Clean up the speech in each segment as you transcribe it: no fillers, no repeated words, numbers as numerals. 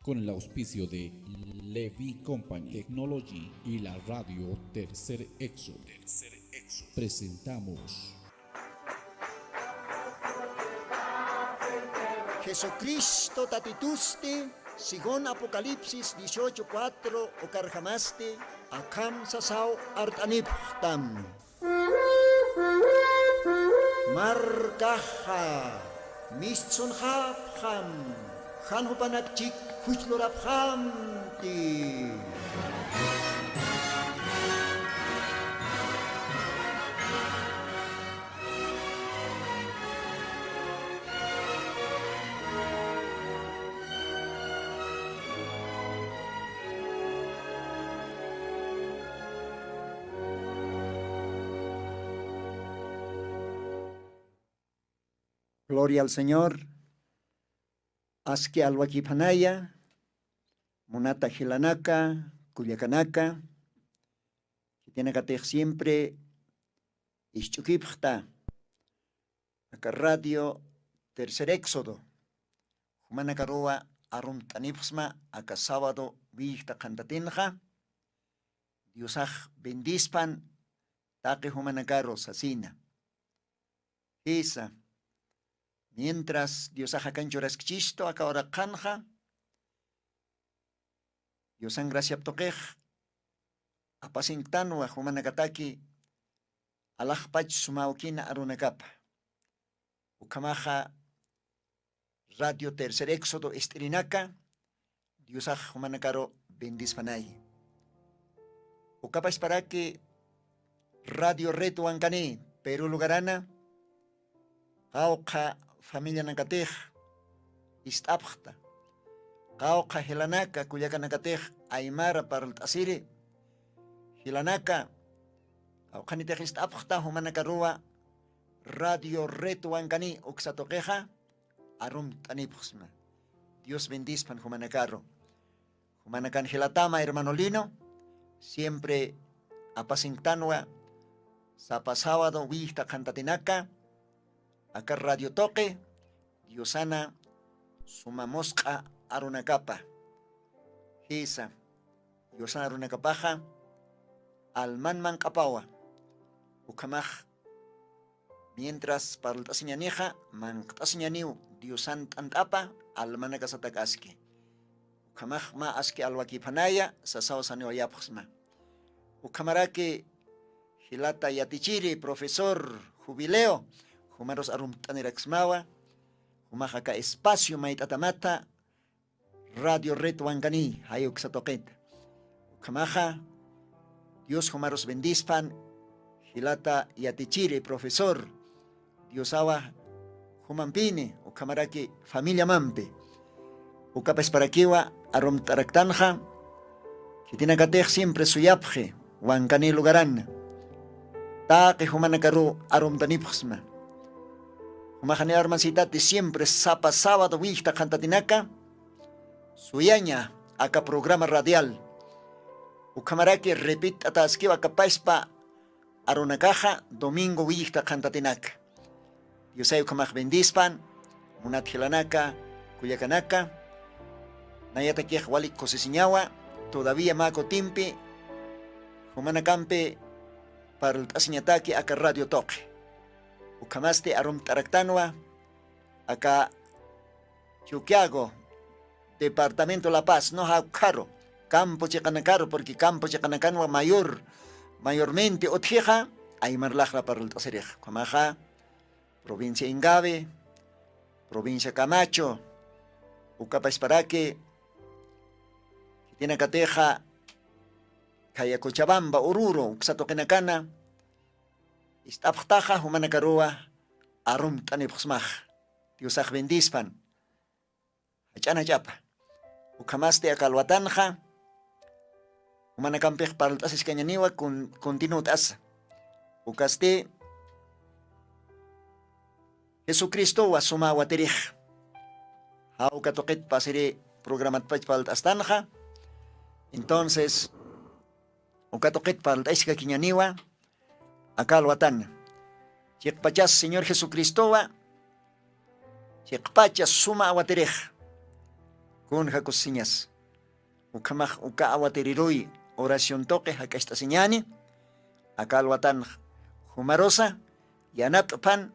con el auspicio de Levi Company Technology y la radio Tercer Éxodo. Presentamos Jesucristo tatituste, según Apocalipsis 18:4 o carjamaste, akam sasao artaniptam. Markaha, mistsun hapham, hanhupanakchik huchloraphamti. Gloria al Señor. Aski alwakipanaya, monata gilanaka, culiacanaka, que tiene que tener siempre ischukipta, acá radio Tercer Éxodo, humana carua arum tanipsma, acá sábado vista cantatinja, diosaj bendispan, taque humana caro sasina. Esa. Mientras Dios ajacanchoras chisto acá ahora canja, Dios an gracia toquej, apasintano a humanacataki, alajpach sumaukina arunacapa. Ucamaja radio Tercer Éxodo estrinaca, Dios aj humanacaro bendispanay. Ucapas para que radio reto ancane, Perú lugarana, Gauca familia nakatej istapjta qauqa hilanaka kuyaka nakatej aymara para asiri hilanaka qauqanitej istapjta humanaka ruwa radio reto ancani uksatoqueja arum tanipjsma. Dios bendispan humanacaro humanacan hilatama hermano Lino siempre apasintanwa sapa sábado vista cantatinaka. Acá Radio Toque, Diosana, Sumamosca, Arunacapa. Hisa, Diosana Arunacapaja, Almanman Capawa. Ucamaj, mientras para el tasiñaneja, Manctasiñaniu, Diosan Tantapa, Almanacasatakaski. Ucamaj ma aski alwakipanaya, Sasao Saneo Yapsma. Ucamarake, Hilata Yatichiri, profesor, jubileo. Humaros arum taniraxmawa, humajaka espacio maitatamata, radio reto ancani, hayuk satoquet. Ukamaja, Dios humaros bendispan, hilata yatichire, profesor, Diosawa humampine, ukamaraki, familia mampe. Ukapes parakiwa, arum taraktanja, que tiene que siempre su yapje, wancani lugaran. Ta que humanakaru arum tanipxma. Humajane armancitati siempre sapa sábado vista cantatinaka, suyaña acá programa radial. Ucamaraki repite ataskiva capaispa arunacaja domingo vista cantatinaka. Yosay ucamaj bendispan, munat hilanaka, cuyacanaka, nayata kiej walik cosisiñawa, todavía maco timpi, humanacampe para el tasiñataki acá radio toque. Ucamaste arum taraktanwa, acá Chuquiago, departamento La Paz, no ha caro, campo checanacaro, porque campo checanacanwa mayormente otjeja, hay marlajra para el taserej, Camaja, provincia Ingave, provincia Camacho, Ucapasparaque, que tiene cateja, Caya Cochabamba, Oruro, Uxatoquenacana, Istapjtaja humanacarua arum tanipxmaj. Diosaj bendispan. Achana yapa. Ucamaste acalwatanja. Humanacampej para el tasis cañaniwa continúa asa. Ucaste Jesucristo wasuma waterij. Ucatoquet pasere programat pach para el tastanja. Entonces, Ucatoquet para el tasis cañaniwa. Acalwatan. Chikpachas Señor Jesucristo, chikpachas suma awaterej. Kun hakusiñas. Ukamaj uka awateriruy oración toque hakasta señani. Akalwatan humarosa. Yanappan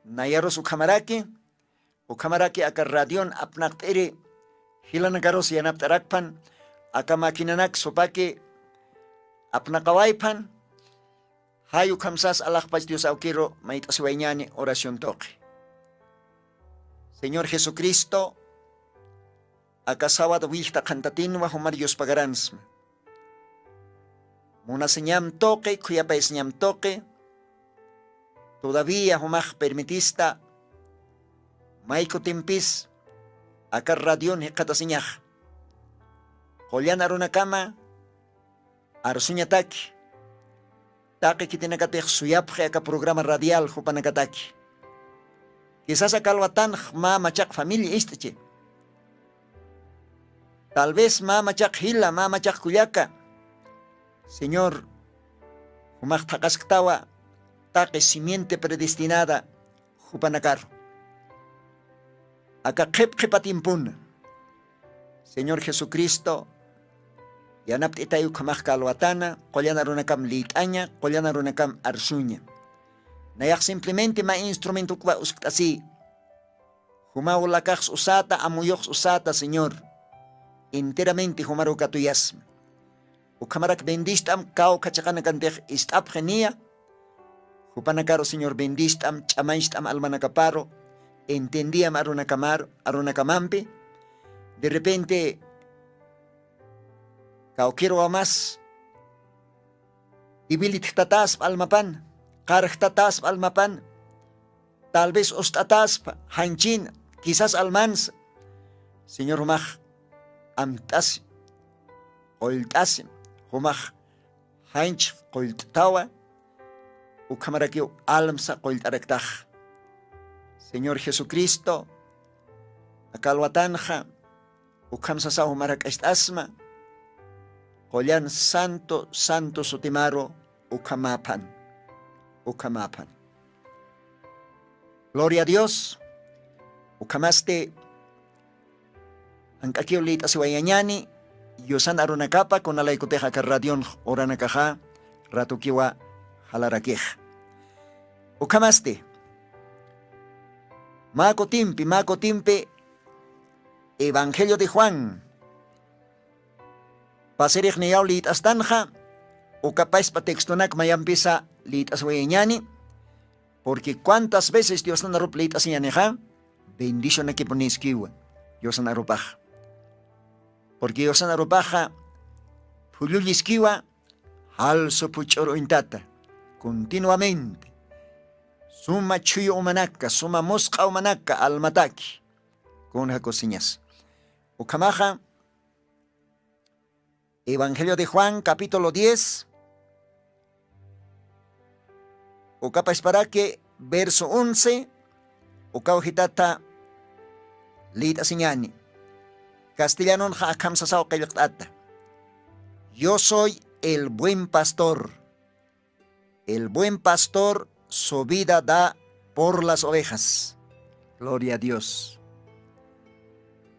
nayaros ukamaraki. Ukamaraki aka radion apnaktiri. Hilanagaros yanaptarakpan. Aka makinanak sopaki apnakawaipan. Hayu kamsas alakpach Dios aukiro maitasiwaiñani oración toque. Señor Jesucristo, akasawat wihta kantatinwa humar Dios pagaransma. Muna señam toque, kuyapa señam toque. Todavía humaj permitista. Maiko timpis. Akar radion hekata señaj. Kolyan aruna kama. Arsunya taki. Taki kitinakatek suyapje aka programa radial hupanakataki. Quizás akalwatan ma machak familia istache. Tal vez ma machak hila, ma machak kuyaka. Señor, humak takasktawa, take simiente predestinada, hupanakar. Aka kepatimpun. Señor Jesucristo, yanap itayu kamak kalwatana, kolyanarunakam litanya, kolyanarunakam arsunya. Nayak simplemente ma instrumento kwa uskasi. Humaulakaks usata, amuyoks usata, Señor. Enteramente humaru katuyas. Ukamarak bendistam kau kachakana kandek istap genia. Hupanakaro, Señor, bendistam, chamaistam almanakaparo. Entendíam arunakamampe. De repente, kau quiero a más. Ibilit tatas almapan. Karhtatas almapan. Tal vez ostatas hanchin. Quizás almans. Señor humaj. Amtas. Oiltas. Humaj. Hanch. Oiltawa. Ukamarakio almsa oiltarektaj. Señor Jesucristo. Akalwatanja. Ukamsasa humarak asma. Kolyan santo, santo sotimaro. Ukamapan. Ukamapan. Gloria a Dios. Ukamaste. Ankakio lit asiwayanyani. Yosan arunakapa con alaikoteja karradion oranakaja. Ratukiwa halarakej. Ukamaste. Mako timpe. Evangelio de Juan. Paserich neyao lit astanja. Ukapais pa textonak mayampisa lit aswayeñani. Porque cuántas veces Dios no narup lit asyaneja. Bendición aquí poniskiwa. Dios no narupaja. Porque Dios no narupaja. Pululiskiwa. Halso puchoro intata. Continuamente. Suma chuyo umanaka. Suma mosca umanaka. Almataki. Con cosiñas. Ukamaja. Evangelio de Juan, capítulo 10. Ukapa para que verso 11. Ukauhitata lita siñani. Castellano ha akamsasao kayuktata. Yo soy el buen pastor. El buen pastor su vida da por las ovejas. Gloria a Dios.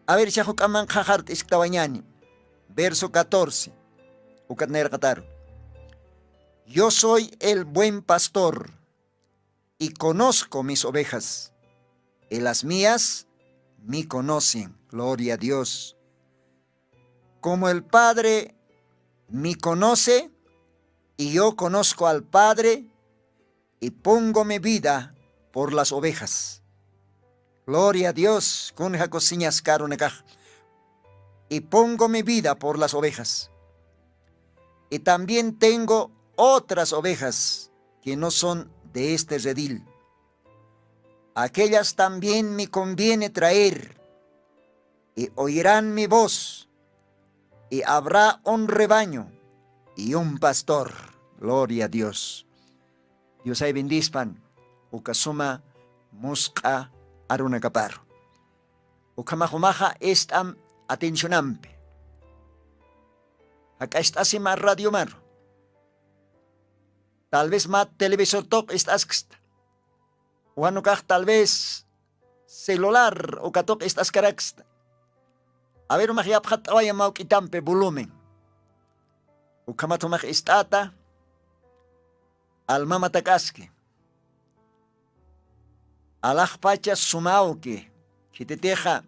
A ver, shahukaman jajart isktawañani. Verso 14. Ukatner Kataro. Yo soy el buen pastor y conozco mis ovejas. Y las mías me conocen. Gloria a Dios. Como el Padre me conoce y yo conozco al Padre y pongo mi vida por las ovejas. Gloria a Dios. Kun hakosiñas karunekaj. Y pongo mi vida por las ovejas. Y también tengo otras ovejas que no son de este redil. Aquellas también me conviene traer, y oirán mi voz, y habrá un rebaño y un pastor. Gloria a Dios. Dios ay bendispan, ukasuma musca arunakaparo. Ukamahumaja estam atencionampe. Acá está si más radio mar. Tal vez más televisor tok estás. O tal vez celular o katok estás caraksta. A ver, magyaphat awaya maukitampe volumen. Ukamatumag istata, alma matakaski. Alakpacha sumauki, kititeja.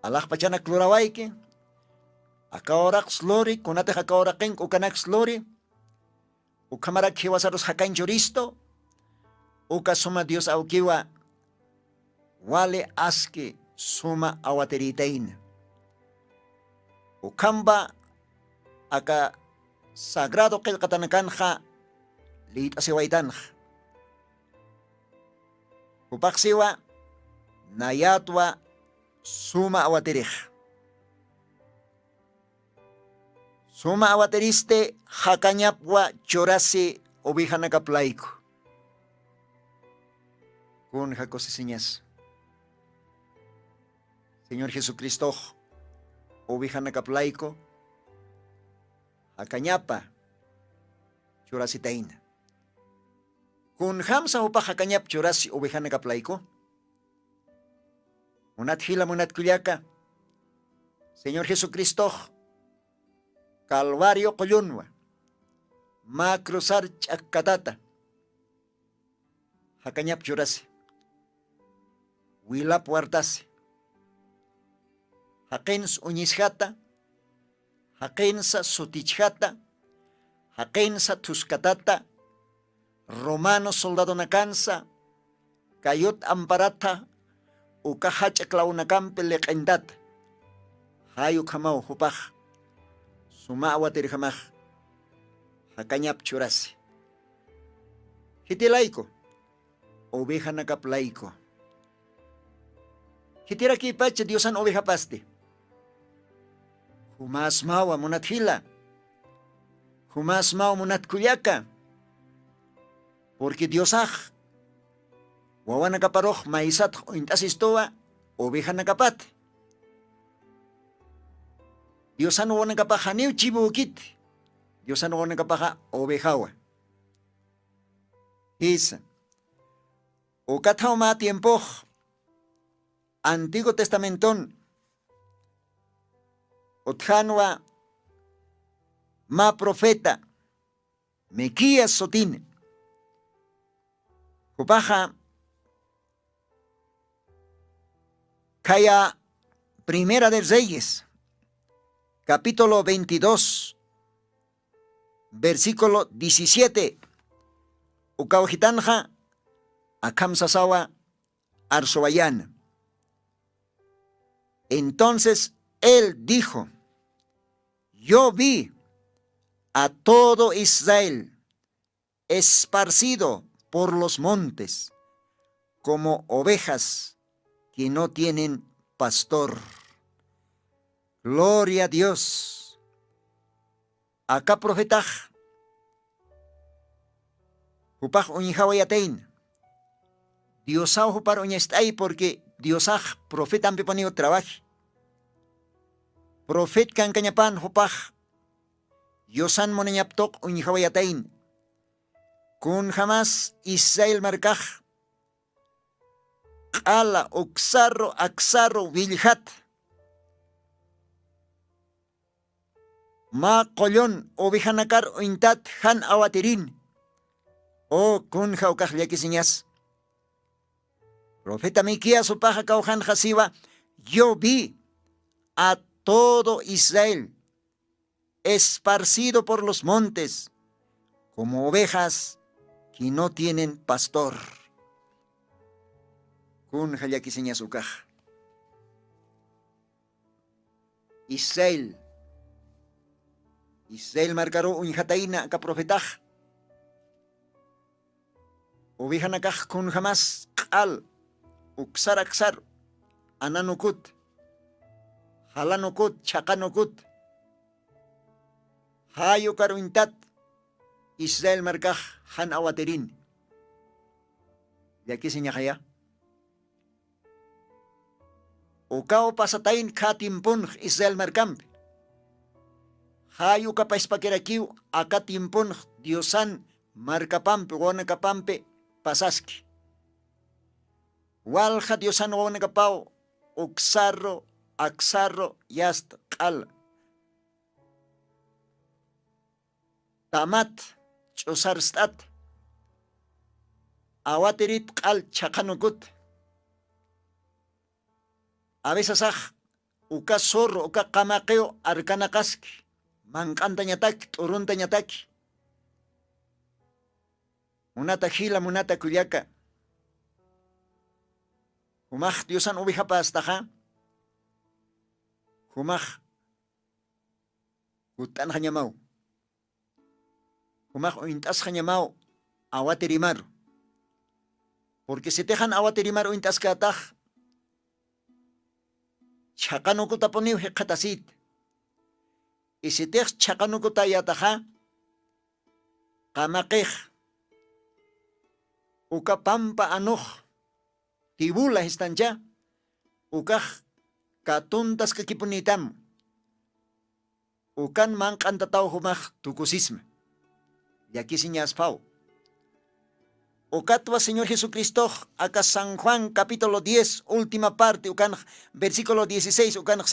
Alakpachana klurawaiki, akaorak slori, kunate akaoraken, ukanak slori, ukamarak hiwasaros hakan juristo, ukasuma Dios aukiwa, wale aski suma awateritain. Ukamba aka sagrado kel katanakanha lit asiwaitanha. Upaksiwa nayatwa suma awaterij. Suma awateriste hakanyapwa chorasi obihanakaplaiko. Kun hakosisiñas. Señor Jesucristo, obihanakaplaiko, hakanyapa chorasitain. Kun hamsa upa hakanyap chorasi obihanakaplaiko, munat hila munat kulyaka, Señor Jesucristo, Calvario koyunwa, ma cruzar chakatata, hakanyap chorasi, wila puertasi, hakens uñishata, hakensa sutichata, hakensa tuskatata, romano soldado nakansa, kayot amparata, ukahach klaunakampe lekendat, hayu kamau hupach, suma awatir kamach, hakanyap churasi. Hitilaiko, oveja nakaplaiko. Hitiraki pache Diosan oveja paste. Humas mawa munat hila. Humas mawa munat kulyaka. Porque Diosaj, wawa nakaparoj maisat ointas istoa, oveja nakapat. Diosan wawa nakapaja niu chibukit. Diosan wawa nakapaja ovejawa. Isa. O katao ma tiempoj, Antiguo Testamenton, Otjanwa, ma profeta, Mequías sotin, Upaja, Kaya Primera de Reyes, capítulo 22, versículo 17, Ukauhitanja, Akamsasawa, Arsoayan. Entonces él dijo, yo vi a todo Israel esparcido por los montes como ovejas que no tienen pastor. Gloria a Dios. Acá profetaj, hupaj uñihawayatein, Diosao hupar uñestay porque Diosaj profetan peponiyo trabaje. Profet kan kanyapan hupaj, Diosan monanyaptok uñihawayatein, kun jamás Israel markaj, ala oksarro aksarro vilhat, ma kolyon obihanakar ointat han awatirin, o kun jaukaj yakisiñas. Profeta Miquías upaja kauhan hasiva, yo vi a todo Israel esparcido por los montes como ovejas que no tienen pastor. Kun hayakisiñas ukaj. Israel marcaro unjataina ka profetaj. Oveja nakaj kun jamás al uksar aksar, ananukut, halanukut, chakanukut, hayo karuintat, Israel markaj han awaterin. Yaki sinya kaya? Ukao pasatain katimpun Israel markamp. Hayo kapaspakirakiw akatimpun Diosan markapampe, wana kapampe, pasaski. Walja Diosan wana kapao, uksarro, aksarro yast qal tamat ch'usarstat awatirit qal chaqanukut a veces uka zorro uka qamaqeo arkanaqaski manq'anta ñataki t'urunta ñataki munata hila munata kullaka humaq Diosan ubijapa astaqa humaq ut'anqa ñamaw humaq uint'asqa ñamaw awatirimar porque si tejan awatirimar uint'asqataq chaqanukuta puniw hiqatasit y si tej chaqanukuta yataqa qamaqej uka pampa anuj tibula histancha ukaj katuntas kakipunitam ukan manq'antataw humaq tukusisma yakisiñaspau Ocatwa Señor Jesucristo, acá San Juan capítulo 10, última parte, ucan, versículo 16, ucan,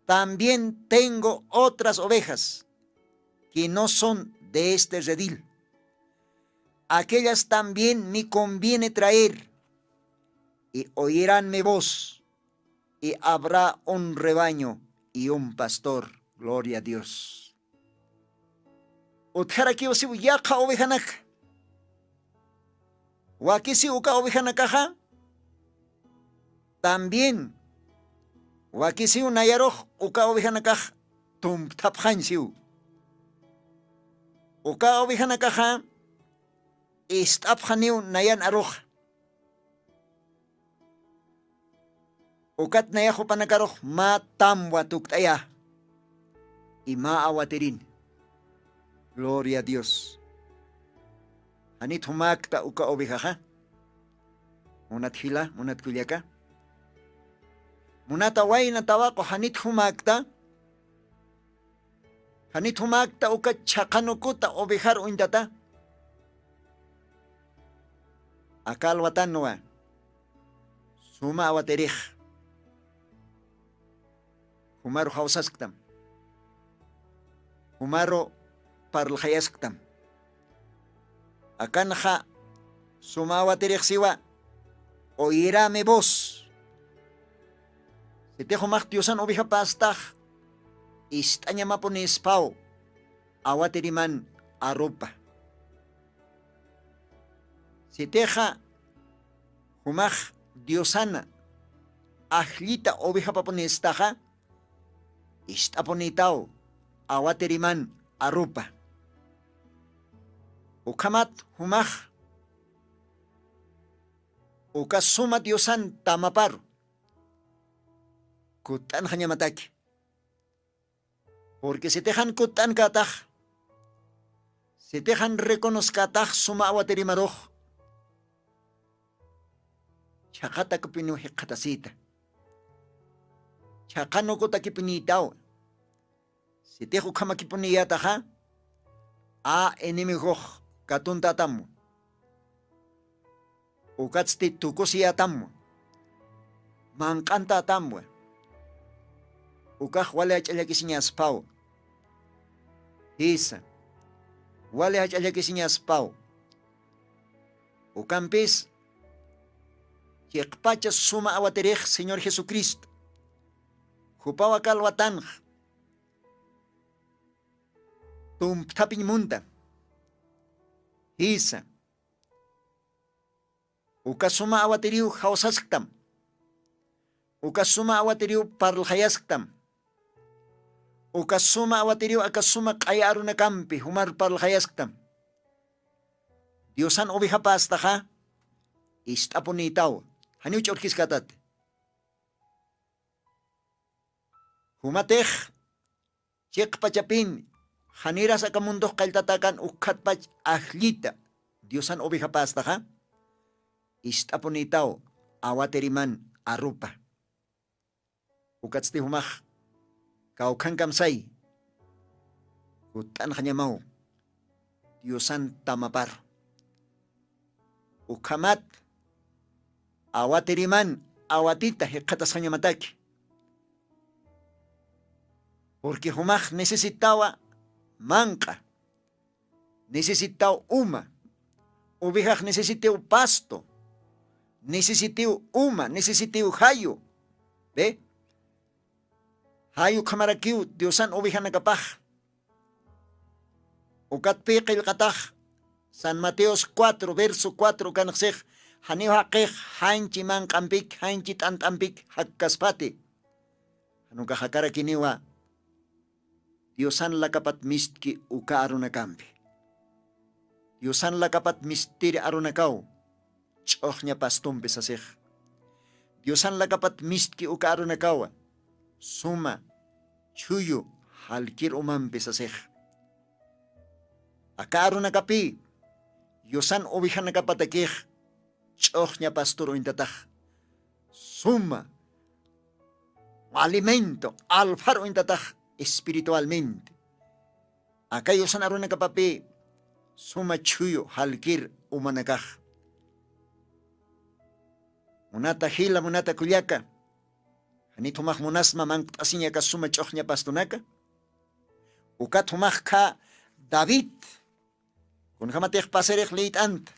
también tengo otras ovejas que no son de este redil. Aquellas también me conviene traer y oirán mi voz y habrá un rebaño y un pastor. Gloria a Dios. Utjaraki osibu yaqa ovejanak. Wakisi uka ovejanakaja también wakisi unayaroj uka ovejanakaj tumptapjansiu uka ovejanakaja istapjaniu nayan aroj ukat nayajo panakaroj ma tamwa tuktaya y ma awaterin. Gloria a Dios. Anit humakta uka ovejaja. Munat hila, munat kulyaka. Munata wayna tawako hanit humakta. Hanit humakta uka chaqanukuta ovejar uintata. Akal watanwa. Suma awaterij. Humaro hausasktam. Humaro parlhayasktam. Akanja sumawaterij siwa oirá mi voz. Si te humaq Diosan oveja pastaj istaña maponispaw awateriman arupa. Si teja humaq Diosana ajlita oveja paponistaja istaponitaw awateriman arupa. Ukamat humaj uka suma Diosan tamapar kutan hanya mataki porque si tejan kutan kataj si tejan reconozcataj suma awaterimaroj chaqata kupinu hiqatasita chaqanukuta kipinitaw si teju kama kipuniyataja a enemigoj katuntatam ukatsti tukusiyatam manqantatam ukaj wale ach'allakisiñaspaw hisa wale ach'allakisiñaspaw ukampis hiqpacha suma awaterij Señor Jesucristo hupawa kalwatanj tumptapin munta hisa uka suma awateriu hausasktam uka suma awateriu parlhayasktam uka suma awateriu aka suma qayarunakampi humar parlhayasktam Diosan oveja pastaja istapunitaw haniu ch'urkiskatat humatej chiqpachapin haniras akamundoq qalltatakan ukhatpach ajlita Diosan oveja pastaja istapunitaw awateriman arupa ukatsti humaj kaukan kamsay utan hanyamaw Diosan tamapar ukamat awateriman awatita hiqatas hanyamataki Porque humaj necesitaba manca, necesitaba uma, ovejas necesitaba pasto, necesitaba uma, necesitaba hayo, ¿ve? Hayo kamarakiu, Diosan oveja nakapaj. Ukat piqil kataj, San Mateos 4, verso 4, kanaksej, haniw haqej, hanchi man kampik, hanchi tantampik, hakkaspati. Anuka hakara kiniwa, Diosan lakapat mistki uka arunakampi. Diosan lakapat mistiri arunakaw, chohnya pastumpi sasej. Diosan lakapat mistki uka arunakawa, suma, chuyo, halkir umampi sasej. Akaro nakapi, Diosan oveja nakapatakej, chohnya pastor intataj. Suma, alimento, alfaro intataj espiritualmente. Acá Diosan aruna nakapapi, suma chuyo, halkir umanakaj. Munata hila, munata kulyaka, hanit humaj munasma asinya ka suma chohnya pastunaka. Ukat humaj ka David, kun hamatej paserech leit ant.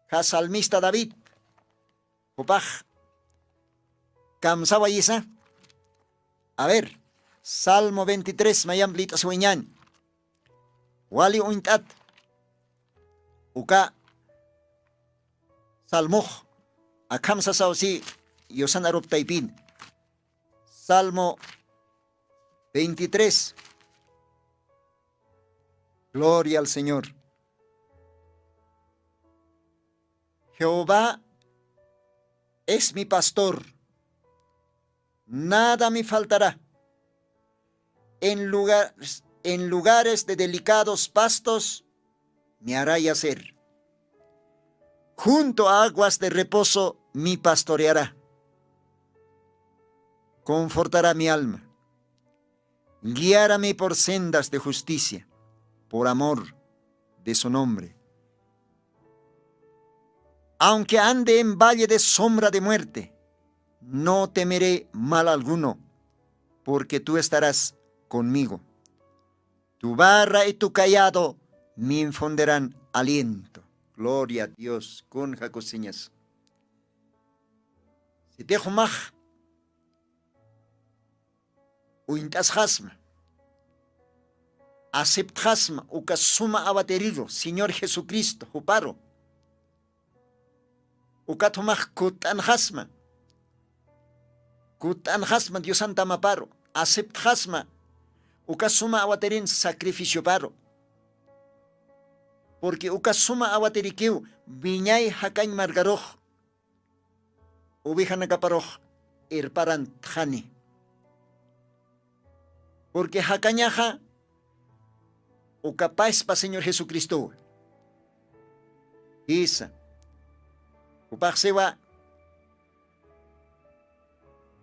Ka salmista David. Upaj. Kamsawa yisa. A ver, Salmo 23, mayam lita sueñan. Wali uintat. Uka. Salmuj. Akam sasaw si yosan arup taipin. Salmo 23. Gloria al Señor. Jehová es mi pastor, nada me faltará. En lugares de delicados pastos me hará yacer. Junto a aguas de reposo me pastoreará. Confortará mi alma. Guiárame por sendas de justicia, por amor de su nombre. Aunque ande en valle de sombra de muerte, no temeré mal alguno, porque tú estarás conmigo. Tu barra y tu cayado me infundirán aliento. Gloria a Dios. Con jacosiñas. Si te jumaj, uintas jasma. Aceptasma ukasuma abaterido, Señor Jesucristo, juparo. Ukatumaj kutan hasma. Kutan hasma, Dios Santa maparo. Aceptasma ukasuma abaterin sacrificio paro. Porque ukasuma abaterikiu viñay hakañ margaroj. Ubijan nakaparoj irparan tjani. Porque hakañaja o capaz para Señor Jesucristo. Isa. Upaj sewa.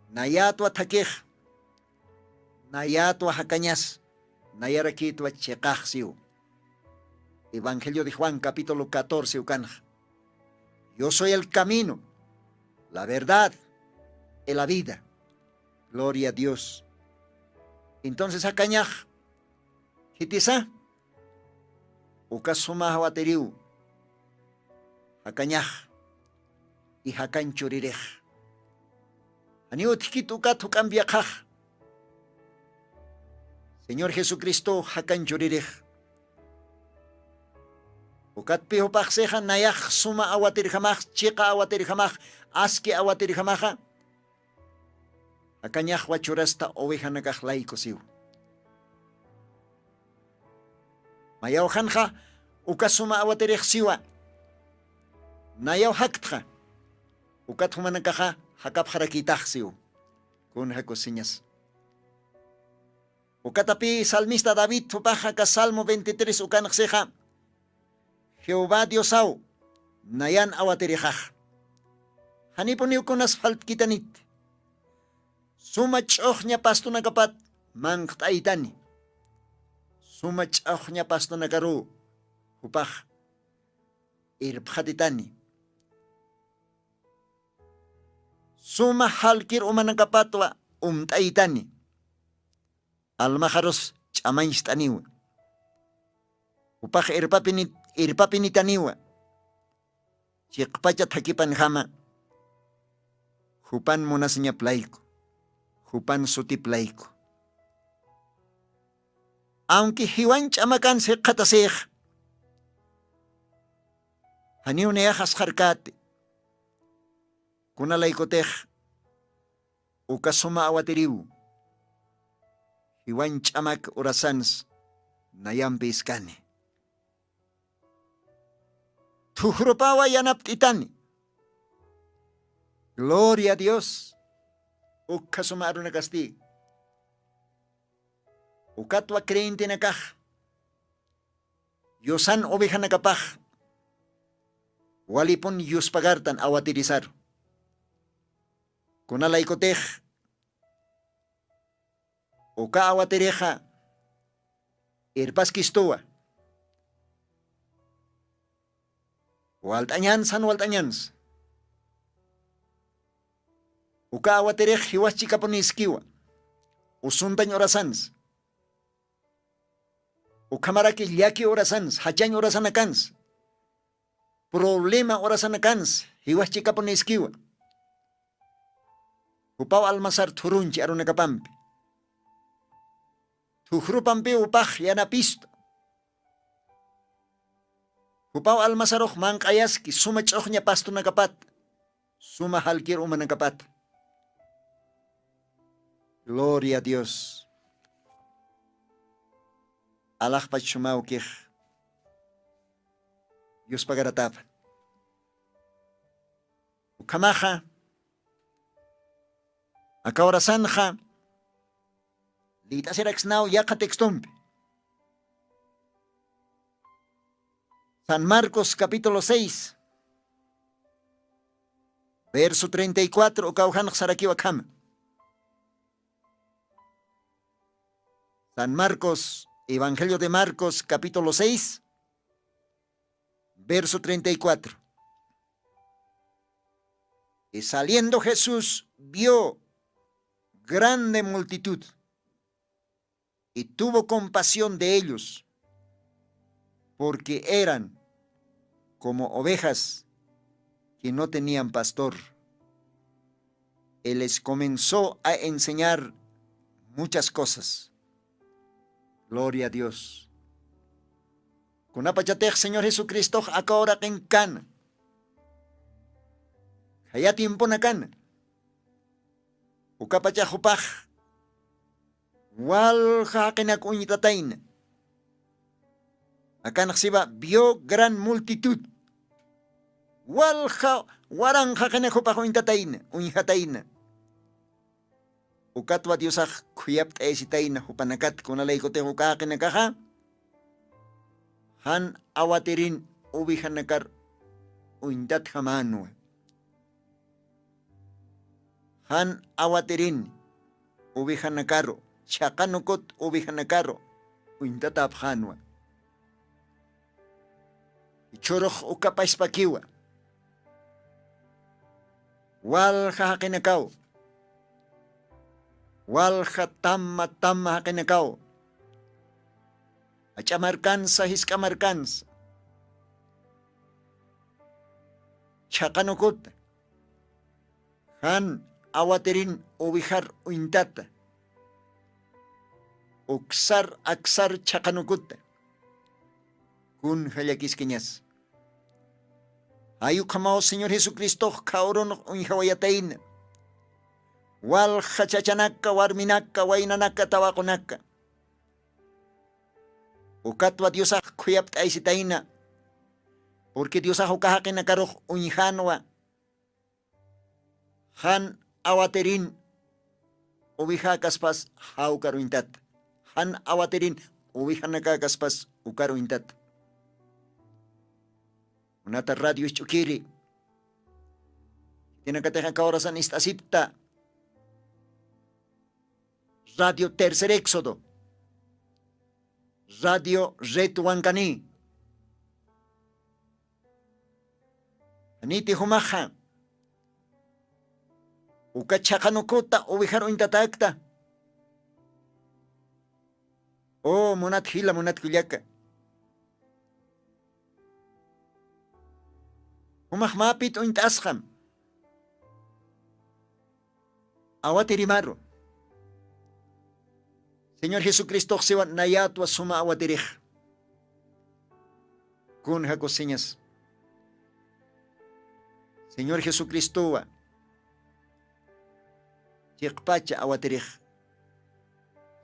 Nayato atakej. Nayato hakañas. Nayarakito achekaj siu. Evangelio de Juan, capítulo 14, ukanj. Yo soy el camino, la verdad y la vida. Gloria a Dios. Entonces hakañaj. Hitisa. Ukasuma hawateriu. Hakañaj. Y hakan churirej. Aniu tikit ukat hukan viakaj. Señor Jesucristo hakan churirej. Ukat piho pakseja nayaj suma awatirjamaj, chica awatirjamaj, aski awatirjamaja. Hakañaj wachurasta oveja nakaj laiko siu. Mayaw hanja ukasuma awaterej siwa. Nayaw haktja. Ukat humanakaja hakap harakitaj siu. Kun hakosiñas. Ukatapi salmista David tupaja ka Salmo 23 ukanakseja. Jehová Diosau nayan awaterejaj. Hanipuni ukunas falt kitanit. Suma chohnya pasto nakapat mangtaitani. Suma chohnya pasto nakaru hupaj irphatitani. Suma halkir umanakapatwa umtaitani. almajaros ch'amaynchtaniwa. Upaj irpapinitaniwa. Chiqpacha thakipan jama. Jupan monasiña playko. Jupan suti playko. Aunque hiwan ch'amakan se qatasej. Haniw neajas harkate. Kunalaykotej. Ukasuma awatiriw. Hiwan ch'amak urasans. Nayampi iskani. Tuhrupawa yanaptitani. Gloria a Dios. Ukasuma aruna kasti. Ukatwa creyente nakaj. Yosan oveja nakapaj. Walipon yuspagartan awatirizar. Kunalaykotej. Uka awatireja. Irpaskistuwa. Waltañans. Uka awatirej hiwachi kaponiskiwa. Usuntañ orasans. Ukamaraki llaki orasans. Hachañ orasanakans. Problema orasanakans. Hiwachi kaponiskiwa. Upaw almasar turunchi arunakapampi. Tuhrupampi upaj yanapisto. Upaw almasaroj mankayaski suma ch'oqña pasto nakapat. Suma halkir uma nakapat. Gloria a Dios. Alajpach shumaw kij. Dios pagaratap. Ukamaja. Akaorasanja. Litasiraxnau yaqa textumpi. San Marcos capítulo 6. Verso 34. Ukaujanaq sarakiwa kama. San Marcos, Evangelio de Marcos, capítulo 6, verso 34. Y saliendo Jesús vio grande multitud y tuvo compasión de ellos, porque eran como ovejas que no tenían pastor. Él les comenzó a enseñar muchas cosas. Gloria a Dios. Kunapachatej Señor Jesucristo akora kenkan. Haya tiempo nakan. Ukapachahupaj. Wal hakenak uñitatain. Akan siba vio gran multitud. Wal warang hakenak upaj uñitatain. Ukatwa Diosaj kuyapt esitaina hupanakat kunalaikote ukakinakaja. Han awatirin ubihanakar uindat hamanua. Han awatirin ubihanakaro chakanukot ubihanakaro uindat abhanua. Ichoroh ukapaspakiwa. Wal hakinakaw. Walja tamma hakinakaw. Achamarkansa hiskamarkansa. Chakanukut. Han awatirin ubijar uintata. Uksar aksar chakanukut. Kun halakiskeñas. Ayukamao Señor Jesucristo kauron unjawayataina. Wal hachachanaka, warminaka, wainanaka, tawakunaka. Ukatwa Diosaj kuyapt aisitaina. Porque Diosaj ukahakinakaroh unjanwa. Han awaterin ubijakaspas haukaruintat. Han awaterin ubijanakakaspas ukaruintat. Unata radio ischukiri. Tinakatejan kaorasan istasipta. Radio Tercer Éxodo, Radio Retuancani, Aniti Humaja, Ukachakanokota, Ubijaro Intatakta, O monat hila monat kulyaka. Umahmapit o intaskam. Awatirimaro. Señor Jesucristo siwa nayatwa suma awatirih. Kun hakosinhas. Señor Jesucristo wa Chikpacha awatirih.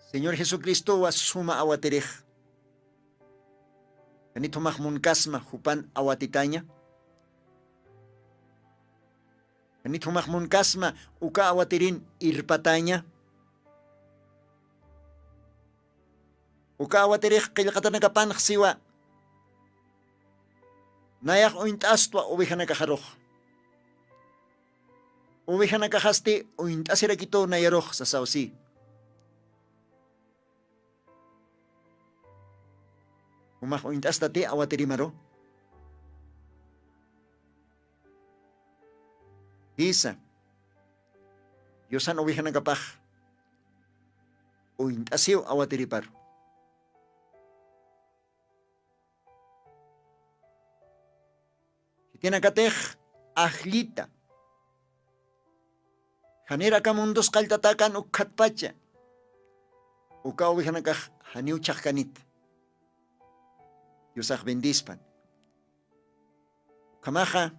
Señor Jesucristo wa suma awatirih. Kanito mahmunkasma hupan awatitanya. Kanito mahmunkasma uka awatirin irpatanya. Uka awatirih kilakata nagapanak siwa. Nayak o intastwa uwihan nakaharok. Uwihan nakahasti o intasira kito nayarok sa sausi. Umak o intas dati awatirimaro. Isa. Yosan uwihan nagapah. O intasiw awatiriparo. Tinakateh ahlita. Hanira ka mundos kaltatakan ukatpacha. Uka uwihanakah haniu chakkanit. Yusak bendispan. Kamaha.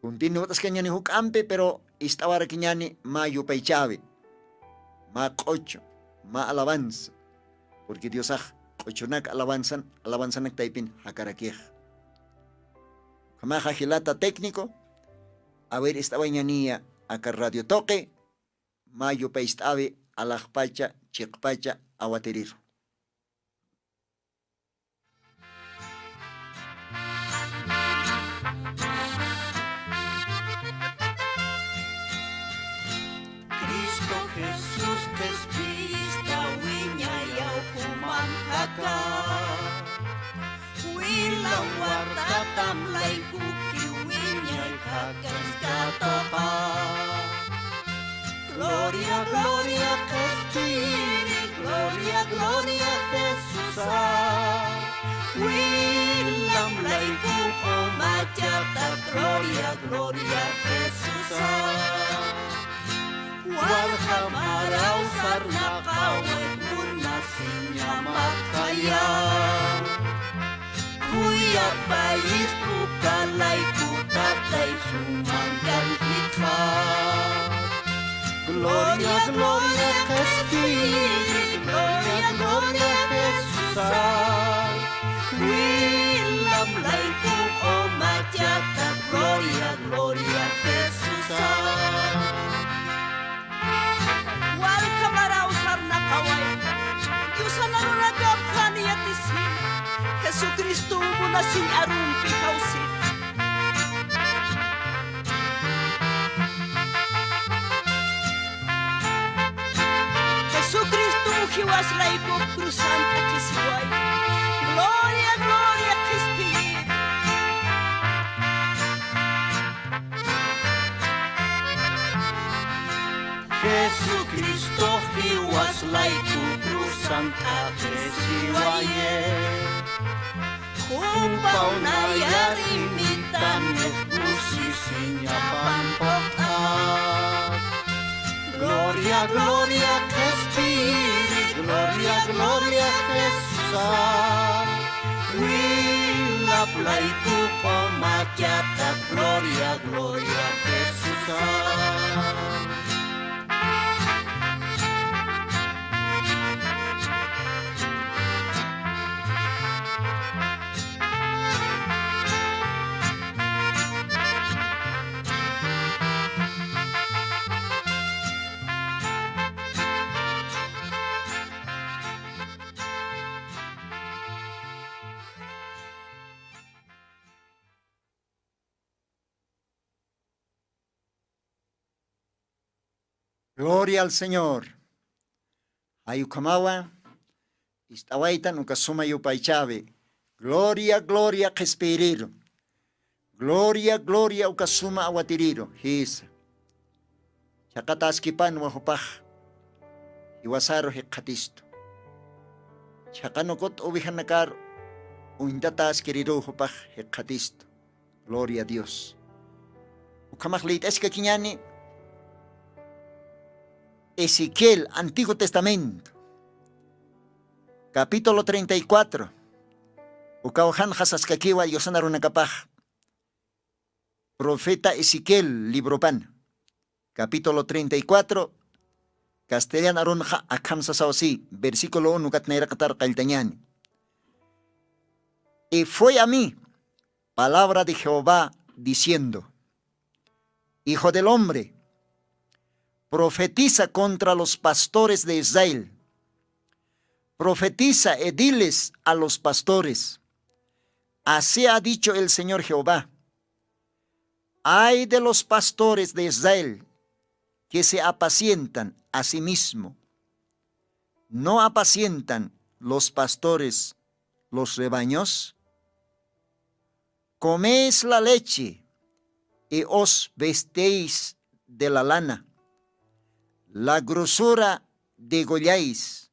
Kuntinuotas kanya ni hukampe pero istawara kinyani mayo paychavi. Ma kocho. Ma alabanza. Porque Diosak kochonak alabanzan nagtaipin hakarakih. Kamaha hilata técnico. A ver, estaba niya acá radio toque. Mayo pa istabe alakpacha, chikpacha, awatirir. Cristo Jesús te espista, wiña yaw humamhaka. Wilang wartatam lay kuki wiñay hakas katoka. Gloria, gloria, Espíritu, gloria, gloria, Jesús. Wilang lay kuko machata, gloria, gloria, Jesús. Walhamaraw sarnakaway munasinya makaya. Kuya pais ukalay kutatay sumanggan hika. Gloria, gloria, Espíritu, gloria, gloria, Jesús. Wilam lay kuko machata, gloria, gloria, Jesús. Walhamaraw sarnakaway Diyosan narunagap kaniyatisin Jesucristo mo na sin arumpi kausin. Jesucristo hiwas laiko krusan kakisiway. Gloria, gloria, Crispin. Jesucristo hiwas laiko krusan kakisiway. Umpaw na yarimitan musisinya pampoktat. Gloria, gloria, Espíritu, gloria, gloria, Jesús. Wilaplay kuko makyata, gloria, gloria, Jesús. Gloria al Señor. Ayukamawa, istawaitan ukasuma yupaychave. Gloria, gloria, Espíritu. Gloria, gloria, ukasuma awatiriro. Hisa. Chakataskipan wahupach. Iwasaro hekatisto. Chakanokot ubihan nakar untatas kiriruhupaj hekatisto. Gloria a Dios. Ukamahlit es que kiñani Ezequiel, Antiguo Testamento, capítulo 34. Ukawahan hasaskakiwa yosanarunakapaj. Profeta Ezequiel, libro pan. Capítulo 34. Castellano arunja akamsa sawasi, versículo 1 katnaira katar kaltañani. Y fue a mí palabra de Jehová diciendo: Hijo del hombre, profetiza contra los pastores de Israel. Profetiza y diles a los pastores: así ha dicho el Señor Jehová. Ay de los pastores de Israel que se apacientan a sí mismo. ¿No apacientan los pastores los rebaños? Coméis la leche y os vestéis de la lana. La grosura degolláis.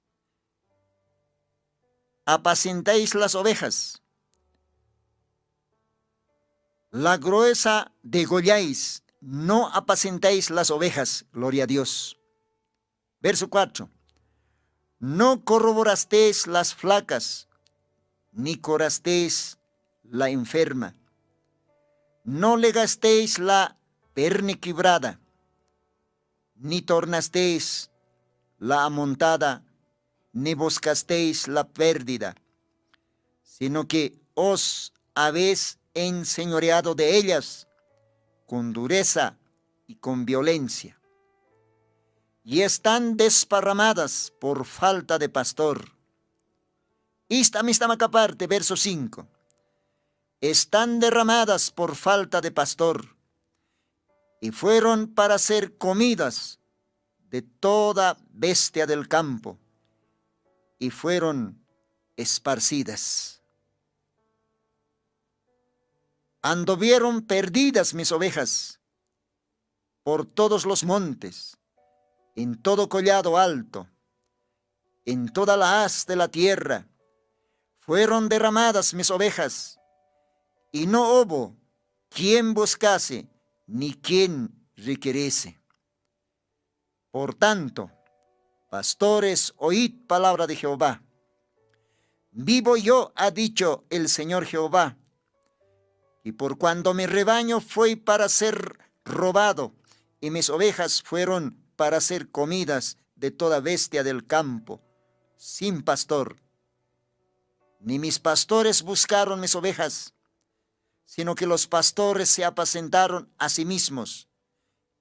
Apacentáis las ovejas. La gruesa degolláis. No apacentáis las ovejas. Gloria a Dios. Verso 4. No corroborasteis las flacas, ni curasteis la enferma. No legasteis la perniquebrada, ni tornasteis la amontada, ni buscasteis la pérdida, sino que os habéis enseñoreado de ellas con dureza y con violencia. Y están desparramadas por falta de pastor. Esta misma parte, verso 5. Están derramadas por falta de pastor, y fueron para ser comidas de toda bestia del campo, y fueron esparcidas. Anduvieron perdidas mis ovejas por todos los montes, en todo collado alto, en toda la haz de la tierra. Fueron derramadas mis ovejas, y no hubo quien buscase, ni quien requiriese. Por tanto, pastores, oíd palabra de Jehová. Vivo yo, ha dicho el Señor Jehová, y por cuando mi rebaño fue para ser robado, y mis ovejas fueron para ser comidas de toda bestia del campo, sin pastor, ni mis pastores buscaron mis ovejas, sino que los pastores se apacentaron a sí mismos,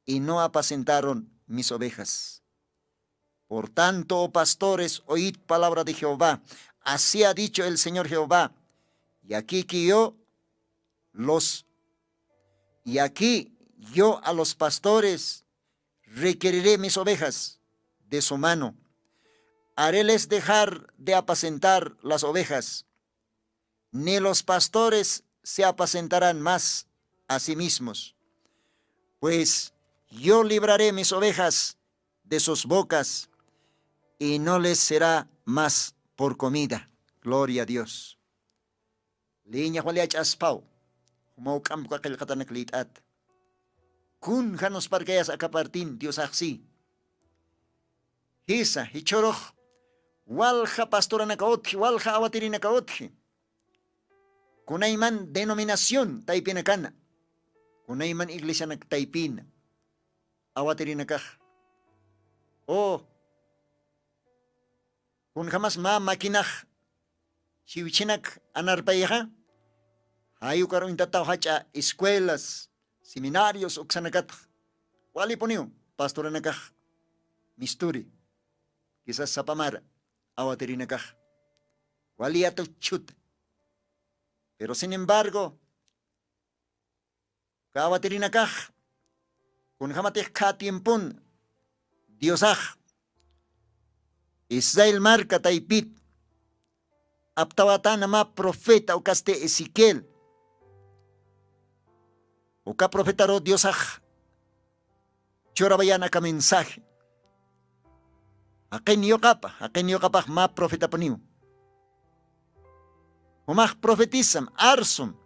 y no apacentaron mis ovejas. Por tanto, oh pastores, oíd palabra de Jehová. Así ha dicho el Señor Jehová. Y aquí yo a los pastores requeriré mis ovejas de su mano. Haréles dejar de apacentar las ovejas, ni los pastores se apacentarán más a sí mismos, pues yo libraré mis ovejas de sus bocas, y no les será más por comida. Gloria a Dios. Linya waliach aspau, humaukam kwa kalkatanak litat. Kun hanos parkayas akapartin Dios aksi. Hisa, hichoroch, walja pastora nakaotji, walja awatiri nakaotji. Kunayman denominación taipinakana. Kunayman iglesia nak taipina. Awatiri nakaj. O kun jamas ma makinaj siwichinak anarpayaja. Hayu karon intataw hacha escuelas, seminarios oksanakat. Wali poniyo pastora nakaj. Misturi. Quizás sapamara. Awatiri nakaj. Wali ato chut. Pero sin embargo, kawaterinakaj, kun hamatek ka tiempon, Diosaj, Israel marca taipit, aptawatan nama profeta o kaste Ezequiel, o ka profeta ro Diosaj, chorabayana ka mensaje, akin yo kapah ma profeta paniw, Humaq profetizam, arsum,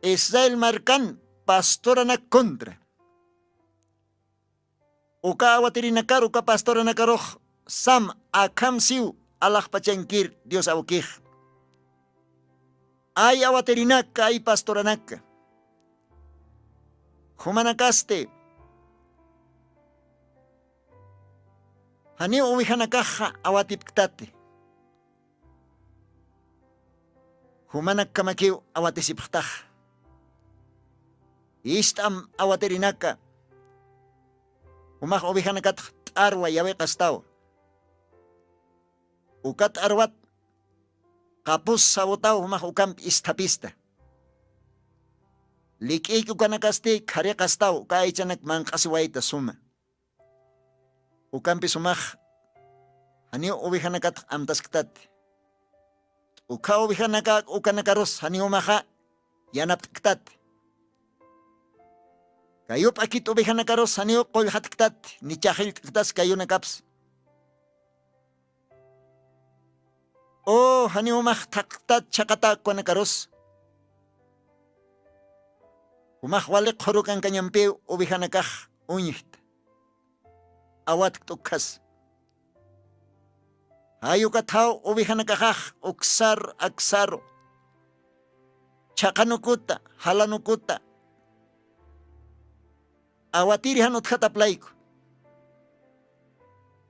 Israel marcan pastorana contra. Uka awatirinacar, uka pastoranacaroj, sam akamsiu alajpachankir Dios awukij. Ay awatirinaca, ay pastoranaca. Humanacaste. Hani uwihanakaja awatipktate. Humanak kamakiw awatisipktaj. Istam awatirinaka. Humak uwihanakat arwa yawe kastaw. Ukat arwat kapus sabotaw humak ukamp istapista. Likik ukanakaste kare kastaw kaichanak mankasiwaita suma. Ukampi sumak hani uwihanakat amtasktat. Uka uwihanaka ukanakaros hani umaha yanapktat. Kayo pakit uwihanakaros hani ukoyhatktat ni chahilktas kayo nakaps. Oh hani umah taktat chakata konakaros. Umah walik hurukan kanyampi uwihanakah unyit. Awat tukas. Ayo katao uwihanakah uksar aksaro. Chakanukuta, halanukuta. Awatiri hanut hataplaiko.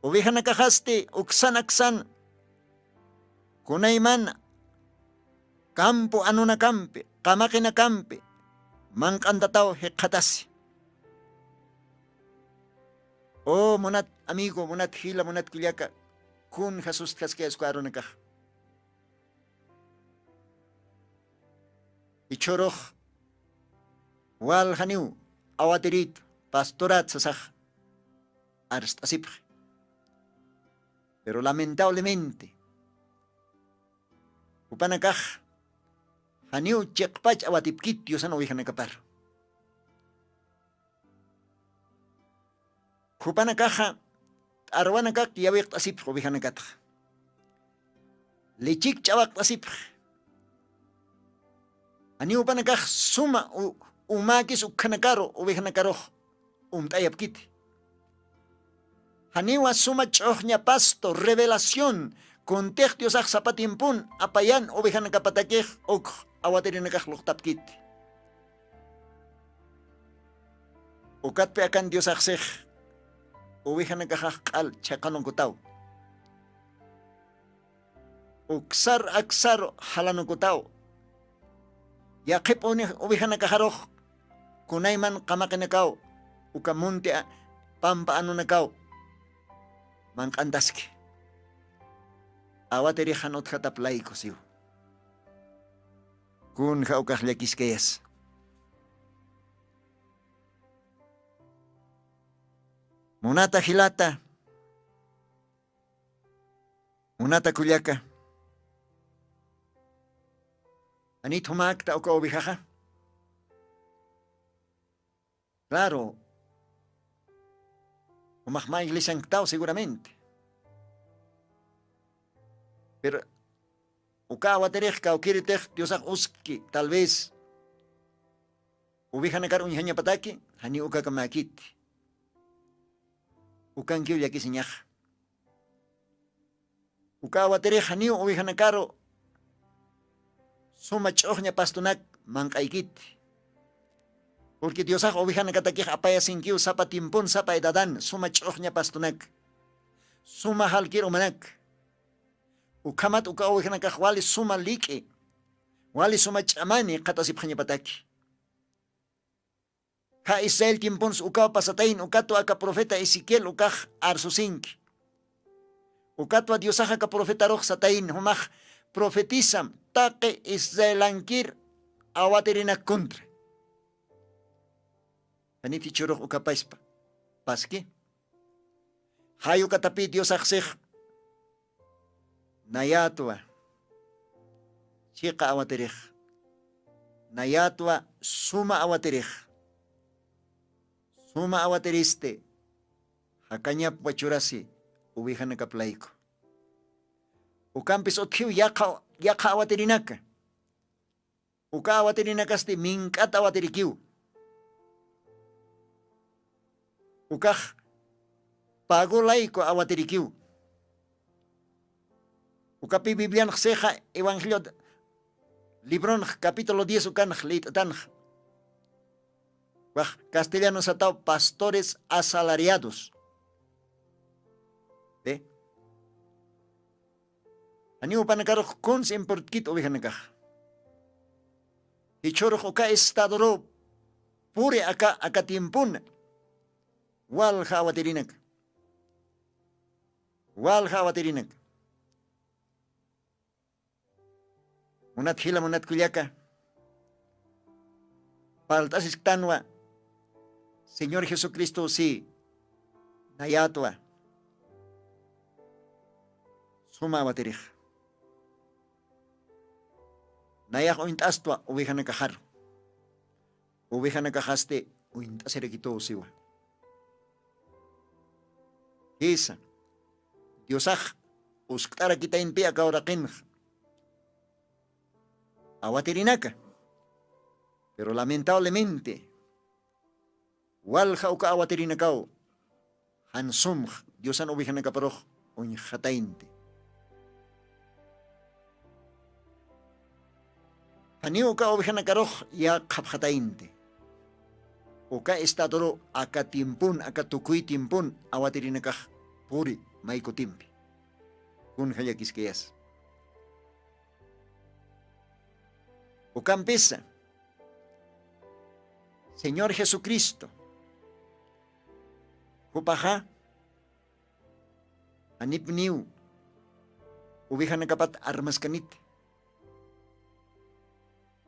Uwihanakahaste uksan aksan. Kunayman kampo ano na kampi, kamaki na kampi, mangkantatao hekatasi. Oh, munat amigo, munat hila, munat kulyaka, kun Jesus kaskaya skwaro na kah. Ichoroh, wal haniw, awatirit, pastorat sasah, arst asip. Pero lamentablemente, upanakah haniu cekpach awatipkit Dios ano wihanakapar. Upanakah arwanakak yawik asip wihanakatah. Licik cawak asip. Haniu upanakah suma umakis ukanakaro wihanakaroh tayapkit. Haniu suma chohnya pasto revelación. Konteh Dios sapatimpun apayan uwihanakapatakeh ok awatirinakah luktapkit. Ukat pe akan Dios akseh uwihanakah kal chakanungkutaw. Uksar aksar halanungkutaw. Yakip uwihanakaharoh kunayman kamakinakaw ukamunti pampaano nakaw mangkandaski. Awatiri hanot hataplay ko siyo. Kun kaukaklyakis kayas. Munata hilata. Munata kulyaka. Anit humakta o kaubihaha. Claro. Umakma iglesiang tao seguramente. Pero ukawaterech kaukiritech Diosak uski tal vez ubihanakar unyhanya pataki hani ukakamakit ukankyo yakisinyah ukawaterech hani ubihanakaro sumachohnya pastunak mangkaikit porque Diosak ubihanakatakih apaya sinkyo sapa timpon sapa edadan sumachohnya pastunak sumahalkir umanak ukamat uka uwihanakah wali suma like wali suma chamani katasip hanya pataki ka Israel timpons uka pasatain ukato aka profeta Ezekiel ukah arsusink ukato Diosah ka profeta roh satain humah profetisam take Israelankir awatirina kontra aniti churok uka paispa paski hayo katapi Diosah seh Nayatwa chika awatirich Nayatwa suma awatirich suma awatiriste hakanya pachurasi uwihanakaplaiko Ukampis otkiu yaka awatirinaka. Uka awatirinakaste minkata awatirikiu. Ukaj pago laico awatirikiu. Ukapi Biblian seja Evangelio Libron capítulo 10 ukan litan. Castellano satao pastores asalariados. ¿Ve? Ani upanakaro kons importkit ovejanaka. Hichoro oka estadoro pure aka tiempun. Wal hawatirinak. Munat hila munat kuliaka. Paltasis tanwa. Señor Jesucristo sí. Nayatwa. Suma watirij. Nayak ointastwa oveja nakajar. Oveja nakajaste ointaserekito siwa. Esa. Diosaj usktara kita inpia kaurakin. Awatirinaka. Pero lamentablemente, walja uka awatirinakao, hansum Diosan ovejanaka paroh, on jatainte. Hani uka ovejanaka roh, ya kapjatainte. Uka estadoro aka timpun, aka tukui timpun, awatirinaka puri, maiko timpi. Kun hayakiskeyas. Ukampesa, Señor Jesucristo, hupaja, anipniu, ubihan nakapat armas kanit.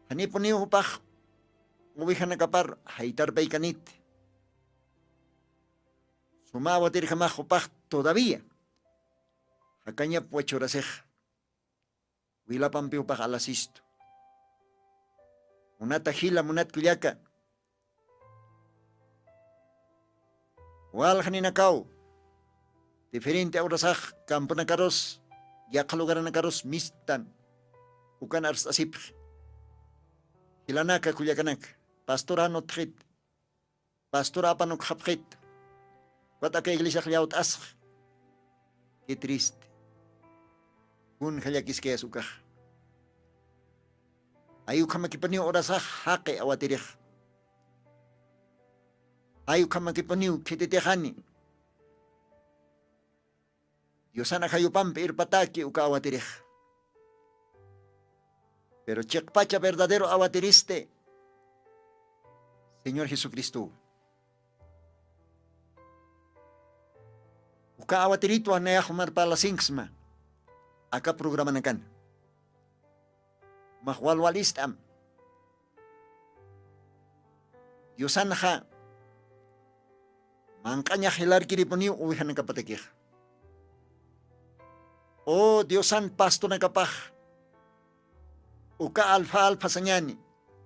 Anipniu hupaj, ubihan nakapar haitar bay kanit. Sumawatir jamás hupaj todavía. Hakanya puachorasej. Wilapampi hupaj alasisto. Munata hila munat kuliaka. Wal haninakaw. Diferente aurasaj kampo na karos. Yakalugaran na karos mistan. Ukan ars asip. Hilanaka kuliakanak. Pastorano trit. Pastora panok hapkit. Wataka iglesia kliaut asj. Qué triste. Un hayakis que azukaj. Ayu kama kipaniu orasa hake awatirih. Ayu kama kipaniu kitetehani. Diosana hayupampe irpataki uka awatirih. Pero chekpacha verdadero awatiriste. Señor Jesucristo. Uka awatirito anayahumar pala singsma. Aka programa nakan. Mahwalwalistam. Diosan ha. Mangkanya hilar kiri puniu uwihan nakapatikih. Oh Diosan pasto nakapah. Uka alfa sanyani.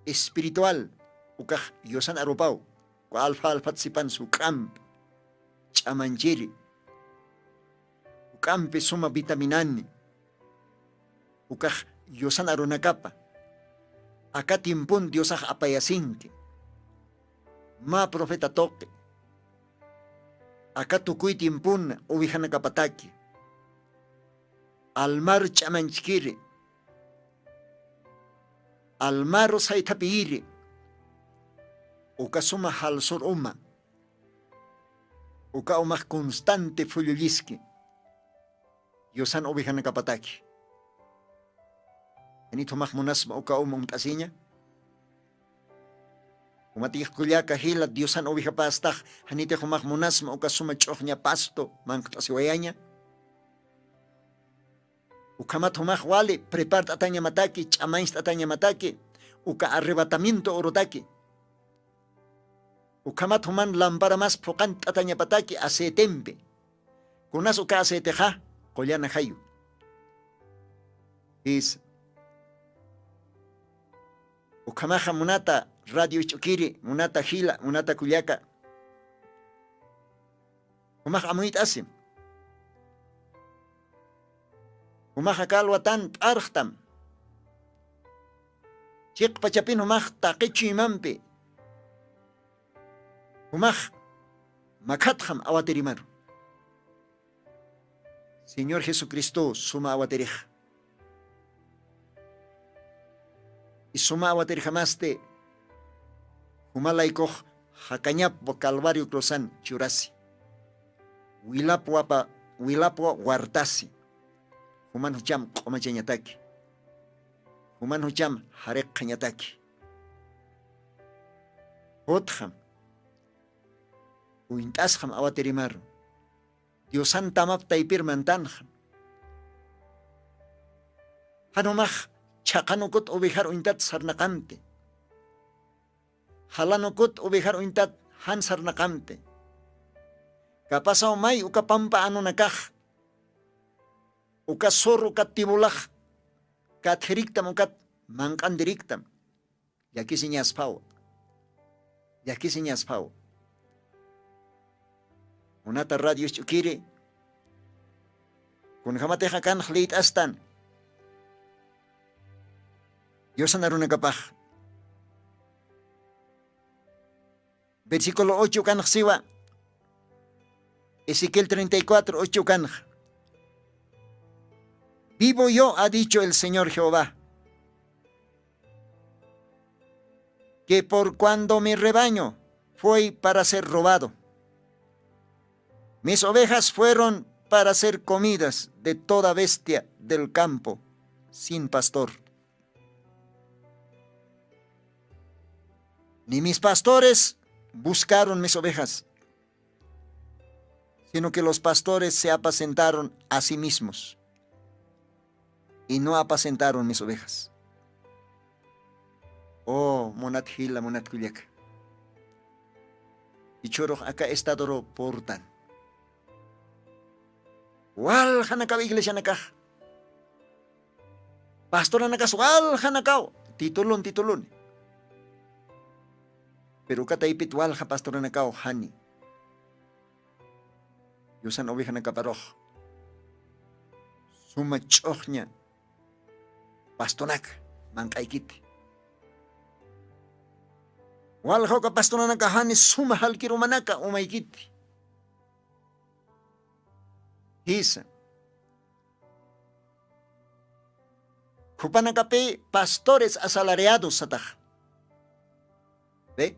Espiritual. Uka Diosan arupau. Ku alfa tsipan sukam. Chamanjiri. Ukampe suma vitaminani. Uka Diosan arunakapa. Aka timpun Diosah apayasinti. Ma profeta toque. Aka tukui timpun uwihan nakapataki. Almar chamanchikiri. Almaro saitapiiri. Uka suma halsor uma. Uka umah constante fulluliski. Diosan uwihan nakapataki. Anito mahmunas mauka umumtasinya. Umatih kulyaka hila Diosan uwiha pastah. Hanite humahmunas mauka sumachohnya pasto. Mangkutasiwayanya. Ukamat humah wali. Prepart atanya mataki. Chamainst atanya mataki. Uka arrebatamiento orotaki. Ukamat human lampara mas pokant atanya pataki. Asetempe. Kunas uka aseteja. Kolyana hayu. Is Ukamaja munata radio chukiri, munata hila, munata kulyaka. Umaja amuit asim. Humaja kalwatan p'arqtam. Chiq pachapin humaj taqichu imanpi. Humaj makhatjam awatirimaru. Señor Jesucristo suma awatirij. Y suma awatirjamaste humalaykoj hakañapo Calvario cruzan churasi. Wilapua wartasi. Human hucham qomachañataki. Human hucham hareqañataki. Otjam. Uintasham awatirimaru. Diosan tamapta ipirmantanjam. Hanumaj chakanukut ubijar uintat sarnaqamte. Halanukut ubijar uintat han sarnaqamte. Kapasa umay uka pampa anunakaj. Uka sor uka tibulaj. Kat hiriktam ukat mangkan diriktam. Yaki sinyas pau. Yaki sinyas pau. Unata radio chukiri. Kun hamateja kan khlit astan. Yosan arunakapaj. Versículo 8 kan siwa. Ezequiel 34, 8 kan. Vivo yo, ha dicho el Señor Jehová, que por cuando mi rebaño fue para ser robado, mis ovejas fueron para ser comidas de toda bestia del campo sin pastor. Ni mis pastores buscaron mis ovejas, sino que los pastores se apacentaron a sí mismos y no apacentaron mis ovejas. Oh, monat hila, monat kuliak. Y choro acá está doro portan. Wal hanakaw iglesia nakah. Pastor nakas wal hanakaw. Titulun. Pero kataipit wal ha pastor nakaw hani. Yusan oveja nakaparoh. Sumachohnya. Pastonak mangkaikiti. Wal ho ka pastor nakahani sumahal kirumanaka umaikiti. Hisa. Kupanakape pastores asalariados satah. ¿Ve?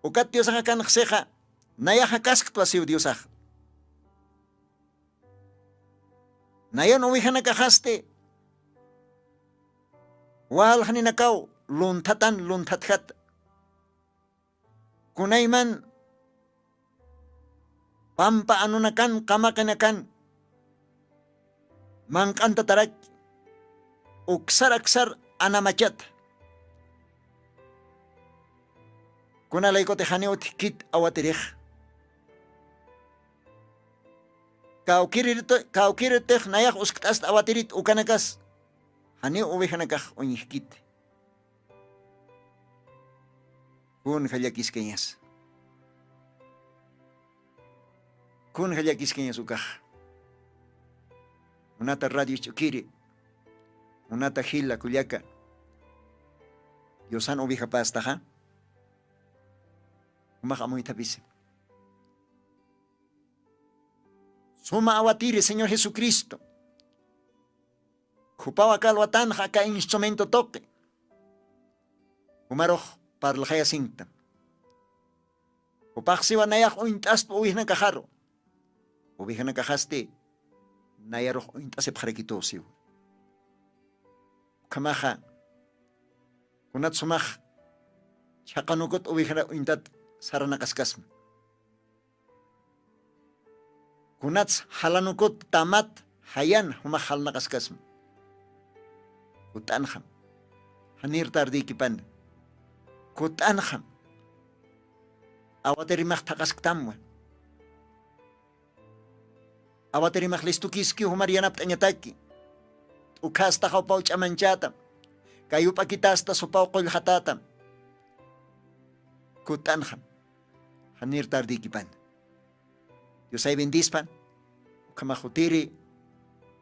Ukat Dios akan kseja. Nayaha kasktuasiw Dios ah. Nayon uwihan nakahaste. Wal haninakaw luntathat. Kunayman pampa anunakan kamakanakan mangkan tatarak uksar anamachat kunalay ko tehaniot kit awatirih kaukiritek nayak usktas awatirit ukanakas hani uwihanakah unyihkit kun halakis kenyas kun halakis kenyas ukah unata radio chukiri unata hila kuliaka yosan ubiha pastaha umakamoy tapis suma awatiri Señor Jesucristo kupawa kalwatan haka instrumento toque umaroh parlajaya sinta upaksiwa nayak uintas po uwih nakaharo ubih nakahaste nayaroh uintasip harekitosiw kamaha kunat sumah chakanukot ubih na uintat saranakaskasm kunat halanukot tamat hayan humahal nakaskasm kutanham hanir tardi kipan kutanham awatirimak takasktamwa awatirimak listukiski humarianap tanyataki ukasta kapaw chamanchatam kayo pakitasta supaw kolhatatam kutanham hanir tardi kipan Dios ay bendispan, kamahutiri,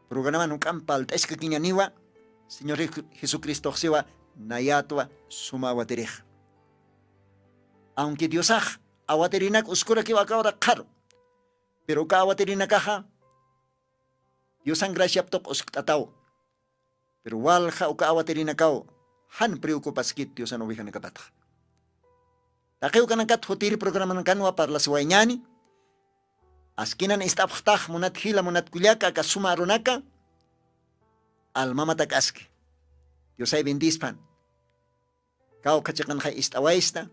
programa nukampal teshka kiñaniwa Señor Jesucristo siwa nayatwa suma awaterij. Aunque Diosaj awaterinak uskura kiwa kawra karo, pero ka awaterinakaja Diosan gracia tok uskatao. Pero walja uka awaterinakao han preocupas kit Diosan oveja nakapata. Takeu kanakat hotiri programa kanwa para la suwañani. Askinan istaphtah munat hila munat kulyaka kasuma aronaka. Alma matakaske. Dios ay bendispan. Kau kacakan kay istawaista.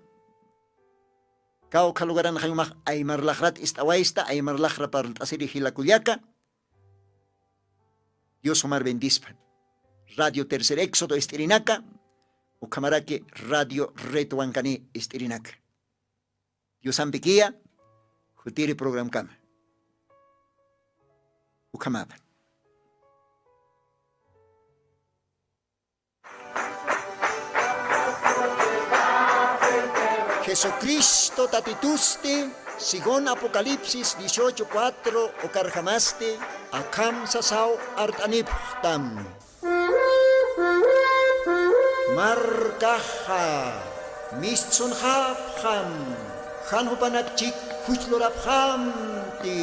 Kau kalugaran kay umak ay marlakrat istawaista ay marlakra para asiri hila kulyaka. Dios umar bendispan. Radio Tercer Éxodo estirinaka. O camarake Radio Reto Wankani estirinaka. Dios ampikia. Hutiri program kama. Ukamaban. Jesucristo tatituste, sigon Apocalipsis 18:4 o karjamaste, akam sasao artaniptam. Markaha, mistsun hapham, hanhupanakchik huchloraphamti.